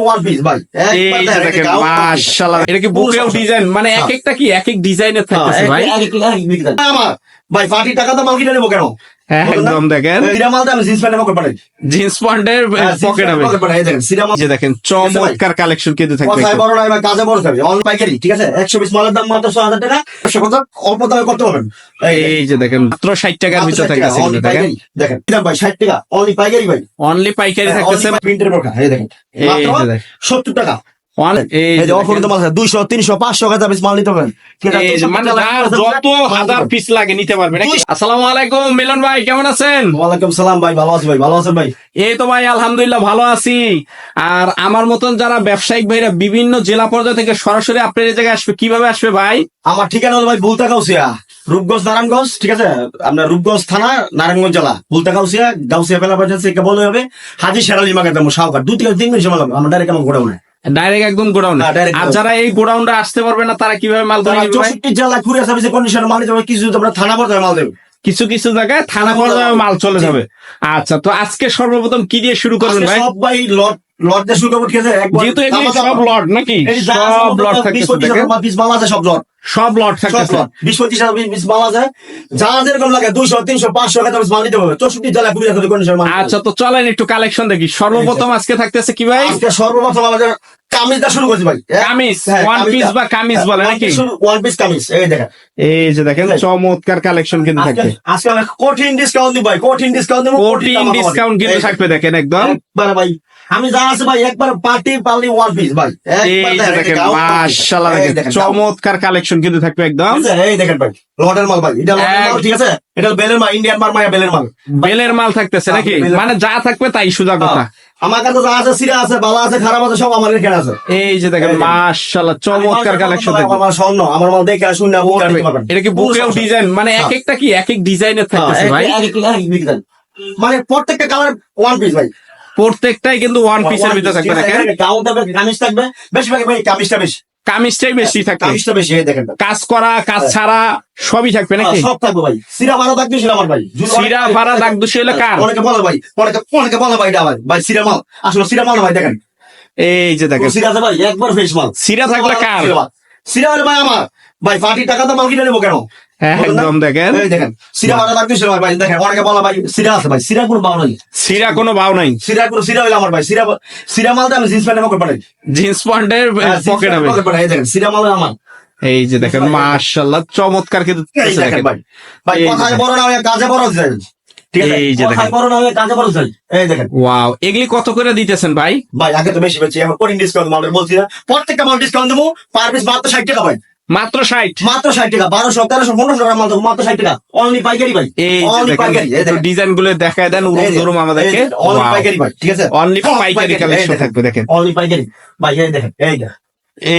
One piece ভাই, এই যে দেখেন মাশাআল্লাহ, এটা কি বুকেও ডিজাইন, মানে এক একটা কি এক এক ডিজাইনের থাকতেছে ভাই। আমার ভাই পার্টি টাকা তো মাল কিনে নেবো কেন? হ্যাঁ একদম দেখেন জিন্স প্যান্টের পকেট পাঠাই, জিন্স প্যান্টের পকেট হবে। এই যে দেখেন চমৎকার কালেকশন কিন্তু থাকবে। কথায় বড় নয় বা কাজে বড় থাকবে, অন পাইকারি, ঠিক আছে? 120 মালের দাম মাত্র 6,000 টাকা, অল্প দামে করতে পারবেন। এই যে দেখেন মাত্র 60 টাকার ভিতরে থাকতেছে কিন্তু দেখেন। দেখেন দাম ভাই 60 টাকা, অনলি পাইকারি ভাই, অনলি পাইকারি থাকতেছে। প্রিন্টের বোরকা, এই দেখেন মাত্র 70 টাকা। এই যে অফার কিন্তু মাল আছে 200 300 500 টাকা পিস মাল নিতে পারবেন, এই যে মানে যত হাজার পিস লাগে নিতে পারবেন। আসসালামু আলাইকুম মিলন ভাই, কেমন আছেন? ওয়ালাইকুম সালাম ভাই, ভালো আছি ভাই, ভালো আছেন ভাই? এই তো ভাই আলহামদুলিল্লাহ ভালো আছি। আর আমার মতন যারা ব্যবসায়িক ভাইরা বিভিন্ন জেলা পর্যায় থেকে সরাসরি আপনার এই জায়গায় আসবে, কিভাবে আসবে ভাই? আমার ঠিকানা হলো ভাই বুলতা গাউসিয়া, রূপগঞ্জ নারায়ণগঞ্জ, ঠিক আছে? আপনার রূপগঞ্জ থানা, নারায়ণগঞ্জ জেলা, বুলতা গাউসিয়া, গাউসিয়া ফেলা পর্যন্ত বলে হবে হাজি শেরালি মাকে দেবো সাউকার 2-3 মিনিট সময় লাগবে। আমার ডাইরেক্ট আমার গোডাউনে, ডাইরেক্ট একদম গোডাউন। আর যারা এই গোডাউনটা আসতে পারবে না তারা কিভাবে মাল ধরে নেবে? 64 জেলা কুরিয়ার সার্ভিসে কন্ডিশনে মাল নিতে হবে, কিছু আমরা থানা পর্যায়ে মাল দেবো, কিছু কিছু জায়গায় থানা পর্যায়ে মাল চলে যাবে। আচ্ছা, তো আজকে সর্বপ্রথম কি দিয়ে শুরু করবেন ভাই? সব ভাই লট দিয়ে শুরু করবো, ঠিক আছে? যেহেতু এগুলো সব লট নাকি, সব লট থাকতেছে, পিস মাল আছে, সব লট, সব লট থাকতেছে। 20-25 পিস মাল আছে, যা যেরকম লাগে 200 300 500 টাকা মাল নিতে হবে। 64 জেলা কুরিয়ার সার্ভিসে কন্ডিশনে মাল। আচ্ছা, তো চলেন একটু কালেকশন দেখি। সর্বপ্রথম আজকে থাকতেছে কি ভাই? আজকে সর্বপ্রথম আমাদের কামিজটা শুরু করছি ভাই। কামিজ, ওয়ান পিস বা কামিজ বলে নাকি? ওয়ান পিস কামিজ, এই দেখেন, এই যে দেখেন চমৎকার কালেকশন কিন্তু থাকবে। আজকে আমরা কঠিন ডিসকাউন্ট দিব ভাই, কঠিন ডিসকাউন্ট দেব, কঠিন ডিসকাউন্ট কিন্তু থাকবে দেখেন একদম। একবার ভাই আমি যা আছে ভাই, একবার পার্টি পারলি ওয়ান পিস ভাই, এই যে দেখেন মাশাআল্লাহ, দেখেন চমৎকার কালেকশন কিন্তু থাকবে একদম। এই দেখেন ভাই লটের মাল ভাই, এটা লটের মাল, ঠিক আছে? এটা বেলের মাল, ইন্ডিয়ান মাল, মায়া বেলের মাল, বেলের মাল থাকতেছে নাকি? মানে যা থাকবে তাই সোজা কথা। আমার কাছে যা আছে, সিরা আছে, বালা আছে, খারাপ আছে, সব আমার এখানে আছে। এই যে দেখেন মাশাআল্লাহ চমৎকার কালেকশন থাকবে। আমার স্বর্ণ, আমার মাল দেখে শুনে এটা কি বুকেও ডিজাইন, মানে এক একটা কি এক এক ডিজাইনের থাকতেছে ভাই? মানে প্রত্যেকটা কালার ওয়ান পিস ভাই, প্রত্যেকটাই কিন্তু ওয়ান পিসের ভিতরে থাকবে দেখেন। কামিজ থাকবে বেশিরভাগ ভাই, কামিজটা বেশি, কামিজটাই বেশি থাকবে, কামিজটা বেশি, এই দেখেন কাজ করা কাজ ছাড়া সবই থাকবে নাকি? সব থাকবে ভাই। সিরা ভাড়া থাকবে, সিরা আমার ভাই, সিরা ভাড়া দাগ দোষী হলে কার? অনেকে বলে ভাই, অনেকে বলে ভাই এটা ভাই সিরা মাল, আসলে সিরা মাল না ভাই, দেখেন এই যে দেখেন সিরা আছে ভাই, একবার ফ্রেশ মাল। সিরা থাকলে কার? সিরা হলে ভাই আমার ভাই, পার্টি টাকা তো মাল কিনে নেবো কেন? হ্যাঁ একদম দেখেন, এই দেখেন সিরা ভাড়া থাকবে, সিরা ভাই দেখেন, অনেকে বলে ভাই সিরা আছে ভাই, সিরা কোনো বাউ নাই, সিরা কোনো ভাও নাই। সিরা হইলে আমার ভাই, সিরা মাল আমি জিন্স প্যান্টের পকেট পাঠাই, জিন্স প্যান্টের পকেট হবে। এই দেখেন সিরা মাল আমার। এই যে দেখেন মাশাআল্লাহ চমৎকার কিন্তু দেখেন ভাই, ভাই কথায় বড় না হয়ে কাজে বড় যায়, ঠিক আছে? এই যে দেখেন কথায় বড় না হয়ে কাজে বড় যায়, এই দেখেন। ওয়াও, এগুলি কত করে দিতেছেন ভাই? ভাই আগে তো বেশি বেশি, এখন কঠিন ডিসকাউন্ট মালের বলছি না, প্রত্যেকটা মাল ডিসকাউন্ট দেবো, পার পিস মাত্র 60 টাকা ভাই, মাত্র 60, মাত্র 60 টাকা, 1200 1300 1500 টাকা মাল দেবো, মাত্র 60 টাকা, অনলি পাইকারি ভাই, এই যে অনলি দেখেন পাইকারি, এই দেখেন ডিজাইন গুলো দেখায় দেন ধরুন আমাদেরকে। অনলি পাইকারি ভাই, ঠিক আছে? অনলি পাইকারি কালেকশন থাকবে দেখেন, অনলি পাইকারি ভাই, এই দেখেন, এই দেখেন,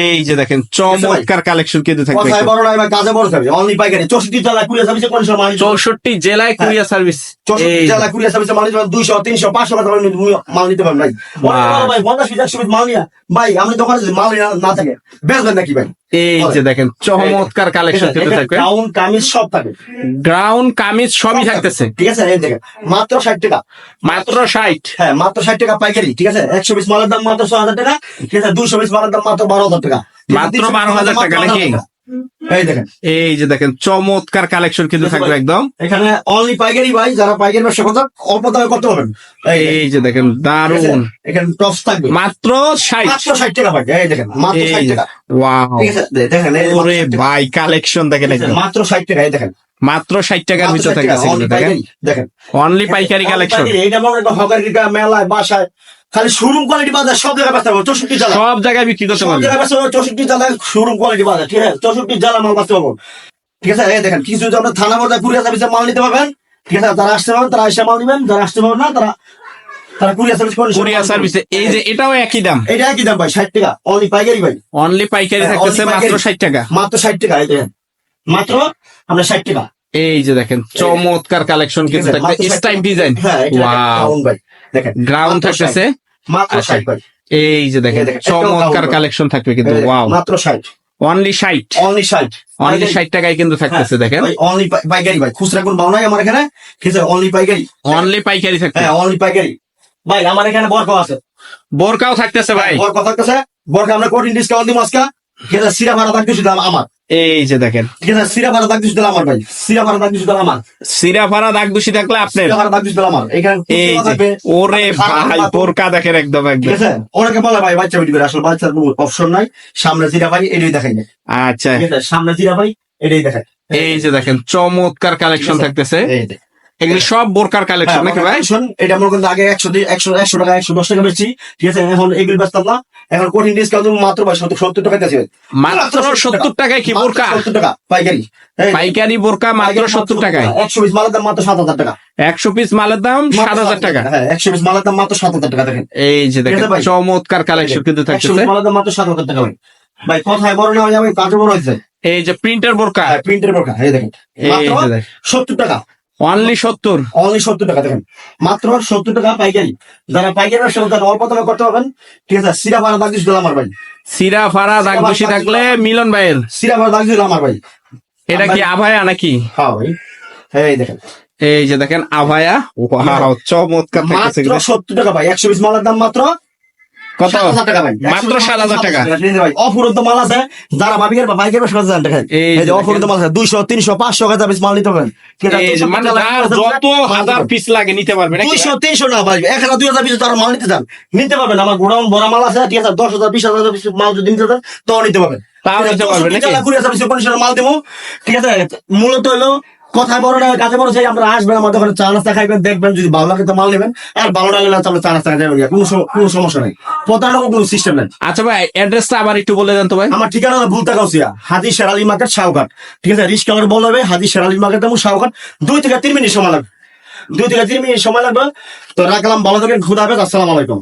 এই যে দেখেন চমৎকার কালেকশন কিন্তু থাকবে। কথায় বড় নয় বা কাজে বড় থাকবে, অনলি পাইকারি। 64 জেলা কুরিয়ার সার্ভিসে কোন সময় 64 জেলায় কুরিয়ার সার্ভিস, 64 জেলা কুরিয়ার সার্ভিসে মাল নিতে পারবেন, 200 300 500 টাকা মাল নিতে পারবেন ভাই। ভাই 50-100 মাল নিয়া ভাই, আমি দোকানে যদি মাল না থাকে বেচবেন নাকি ভাই? এই যে দেখেন চমৎকার কালেকশন কিন্তু থাকবে, গাউন কামিজ সব থাকে, গ্রাউন্ড কামিজ সবই থাকতেছে, ঠিক আছে? এই দেখেন মাত্র 60 টাকা, মাত্র 60। হ্যাঁ মাত্র 60 টাকা পাইকারি, ঠিক আছে? 100 পিস মালের দাম মাত্র 6000 টাকা, ঠিক আছে? 200 পিস মালের দাম মাত্র 12000 টাকা, মাত্র 12,000 টাকা নাকি? এই দেখেন, এই যে দেখেন চমৎকার কালেকশন কিন্তু থাকবে একদম। এখানে অনলি পাইকারি ভাই, যারা পাইকারি ব্যবসা করতে অল্প দামে করতে পারবেন। এই যে দেখেন দারুন, এখানে টপস থাকবে মাত্র 60, মাত্র 60 টাকা ভাই, এই দেখেন মাত্র 60 টাকা, ওয়াও, ঠিক আছে? দেখেন এই ওরে ভাই কালেকশন দেখেন একদম, মাত্র 60 টাকা, এই দেখেন মাত্র 60 টাকার ভিতরে থাকতেছে কিন্তু দেখেন, দেখেন অনলি পাইকারি কালেকশন। এইটা মনে করেন হকারি মেলায় বাসায় খালি শোরুম কোয়ালিটি বাজার, সব জায়গায় বেচতে পারবো, 64 জেলা সব জায়গায় বিক্রি করতে সব পারবে, জায়গায় বেচতে পারবো, 64 জেলায় শোরুম কোয়ালিটি বাজার, ঠিক আছে? 64 জেলা মাল বেচতে পারবো, ঠিক আছে? এই দেখেন কিছু আপনার থানা পর্যায়ে কুরিয়ার সার্ভিসে মাল নিতে পারবেন, ঠিক আছে? যারা আসতে পারবেন তারা এসে মাল নিবেন, যারা আসতে পারবেন না তারা কুরিয়ার সার্ভিস করে, কুরিয়ার সার্ভিসে। এই যে এটাও একই দাম, এটা একই দাম ভাই, 60 টাকা, অনলি পাইকারি ভাই, অনলি পাইকারি হ্যাঁ, থাকতেছে only মাত্র পাইকারি। 60 টাকা, মাত্র 60 টাকা, এই দেখেন মাত্র আমরা 60 টাকা। এই যে দেখেন চমৎকার কালেকশন কিন্তু থাকবে, স্টাইপ ডিজাইন, হ্যাঁ ওয়াও, ভাই দেখেন গ্রাউন্ড থাকতেছে মাত্র 60 ভাই, এই যে দেখেন চমৎকার কালেকশন থাকবে কিন্তু, ওয়াও, মাত্র 60, অনলি 60, অনলি 60, অনলি 60 টাকায় কিন্তু থাকতেছে দেখেন, অনলি পাইকারি ভাই, খুচরা কোন ভাও নাই আমার এখানে, ঠিক আছে? অনলি পাইকারি, অনলি পাইকারি থাকবে, হ্যাঁ অনলি পাইকারি ভাই। আমার এখানে বরফ আছে, বোরকাও থাকতেছে ভাই। বোরকা থাকতেছে, বোরকা আমরা কঠিন ডিসকাউন্ট দিব আজকে। ঠিক আছে, সিরা ভাড়া থাকতেছে দিলাম আমার। এই যে দেখেন, ঠিক আছে, সিরা ভাড়া থাকতেছে দিলাম আমার ভাই, সিরা ভাড়া থাকতেছে দিলাম আমার, সিরাফারা দাগ দূষি থাকলে আপনার। সিরা ভাড়া থাকতেছে দিলাম আমার। এখানে এই যে থাকবে, ওরে ভাই বোরকা দেখেন একদম ঠিক একদম। আছে। অনেকে বলে ভাই বাচ্চা ভিডিও করে, আসলে বাচ্চার কোনো অপশন নাই। সামনে জিরা ভাই এটাই দেখাই না, আচ্ছা, ঠিক আছে, সামনে জিরা ভাই এটাই দেখাই। এই যে দেখেন চমৎকার কালেকশন থাকতেছে। এই যে। এগুলি সব বোরকার কালেকশন নাকি ভাই? শোন, এটা মনে করেন আগে 100 টাকা 110 টাকা বেশি, ঠিক আছে, এখন এগুলি বেচতাম না। এখন কঠিন ডিসকাউন্ট মাত্র ভাই 70 টাকা দিয়েছে। মাত্র 70 টাকায় কি বোরকা? 70 টাকা পাইকারি। এই পাইকারি বোরকা মাত্র 70 টাকায়। 100 পিস মালের দাম মাত্র 7,000 টাকা। 100 পিস মালের দাম 7,000 টাকা। হ্যাঁ, 100 পিস মালের দাম মাত্র 7,000 টাকা। দেখেন, এই যে দেখেন ঠিক আছে ভাই? চমৎকার কালেকশন কিন্তু 100 থাকতেছে। পিস মালের দাম মাত্র 7,000 টাকা ভাই। ভাই কথায় বড় না হয়, আমি কাজে বড় হয়েছে। এই যে প্রিন্টের বোরকা, প্রিন্টের বোরকা, এই দেখেন, এই মাত্র যে দেখেন 70 টাকা। অনলি 70। অনলি 70 টাকা। দেখেন, মাত্র 70 টাকা পাইকারি। যারা পাইকারি ব্যবসা করতে অল্প দামে করতে পারবেন, ঠিক আছে, সিরা ভাড়া দাগ দিয়েছিল আমার ভাই, সিরাফারা দাগ দূষি থাকলে মিলন ভাইয়ের। সিরা ভাড়া দাগ দিয়েছিল আমার ভাই। এটা কি আভায়া নাকি? হ্যাঁ ভাই, এই দেখেন, এই যে দেখেন আভায়া, ওয়াও চমৎকার থাকতেছে মাত্র কিন্তু। 70 টাকা ভাই। 100 পিস মালের দাম মাত্র কত? 7,000 টাকা ভাই। মাত্র 7,000 টাকা। ভাই অফুরন্ত মাল আছে, যারা ভাবিকের বা বাইকের ব্যবসা করতে চান, দেখেন, এই এই যে যে অফুরন্ত মাল আছে, 200 300 500 টাকা পিস মাল নিতে পারবেন। ঠিক আছে, এই যে মানে যার যত হাজার পিস লাগে নিতে পারবে নাকি? 200 300 না ভাই, 1000 2000 পিস তারা মাল নিতে চান, নিতে পারবেন। আমার গোডাউন ভরা মাল আছে, ঠিক আছে, 10,000 20,000 পিস মাল যদি নিতে চান তাও নিতে পারবেন। তাও নিতে পারবে নাকি? 20,000 পিস কন্ডিশনের মাল দেবো, ঠিক আছে। মূলত হলো কথায় বড় না কাজে বড়, সেই আমরা আসবেন আমার দোকানে, চা নাস্তা খাইবেন, দেখবেন, যদি ভালো লাগে তো মাল নেবেন, আর ভালো না লাগলে আমরা চা নাস্তা খাই যাবেন, কোনো সমস্যা নেই, প্রতারণা কোনো সিস্টেম নেই। আচ্ছা ভাই অ্যাড্রেসটা আবার একটু বলে দেন তো ভাই। আমার ঠিকানা হলো ভুলতা গাউসিয়া, হাজি শেরালি মার্কেট, শাহঘাট। ঠিক আছে, রিস্ক কালার বল হবে হাজি শেরালি মার্কেট এবং শাহঘাট। 2 থেকে 3 মিনিট সময় লাগবে, 2 থেকে 3 মিনিট সময় লাগবে। তো রাখলাম, ভালো থাকেন, খুদা হাফেজ, আসসালামু আলাইকুম।